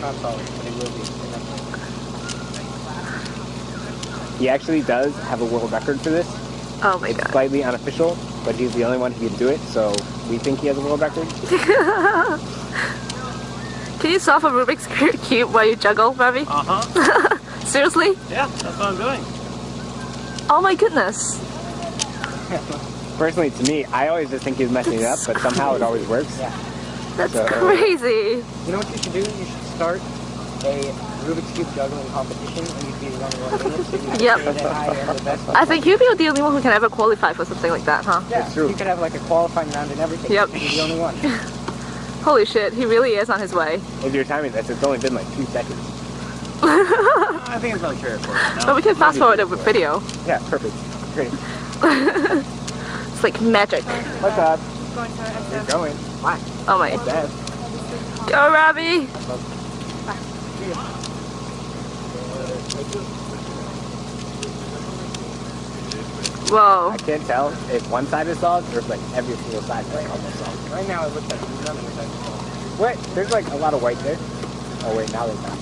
not solid, but it will be. He actually does have a world record for this. Oh my It's god. slightly unofficial, but he's the only one who can do it, so we think he has a world record. Can you solve a Rubik's Cube while you juggle, Ravi? Uh-huh. Seriously? Yeah, that's what I'm doing. Oh my goodness. Personally, to me, I always just think he's messing it up, but somehow it always works. Yeah. That's So- crazy. You know what you should do? You should start a Rubik's Cube juggling competition, and you'd be the only one in it, so you Yep. stay that high and the best one. I think you'll be the only one who can ever qualify for something like that, huh? Yeah, It's true. you could have like a qualifying round and everything. Yep. You'd be the only one. Holy shit, he really is on his way. If you're timing this, it's only been like 2 seconds. I think it's only 3 or 4 right now. But we can fast forward the video. Yeah, perfect. Great. It's like magic. What's up? You're going. Why? Oh my. Dad. Go, Ravi! Whoa. I can't tell if one side is solid or if like every single side is like almost solid. Right now it looks like none of the sides are solid. What? There's like a lot of white there. Oh wait, now there's not.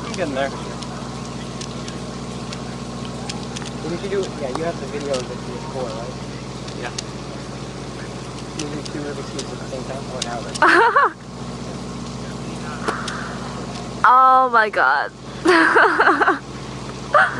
I'm getting there. What did you do? Yeah, you have the video of the PS4, right? Yeah. Moving 2 Rubik's Cubes at the same time? Oh, now they're... Oh my god.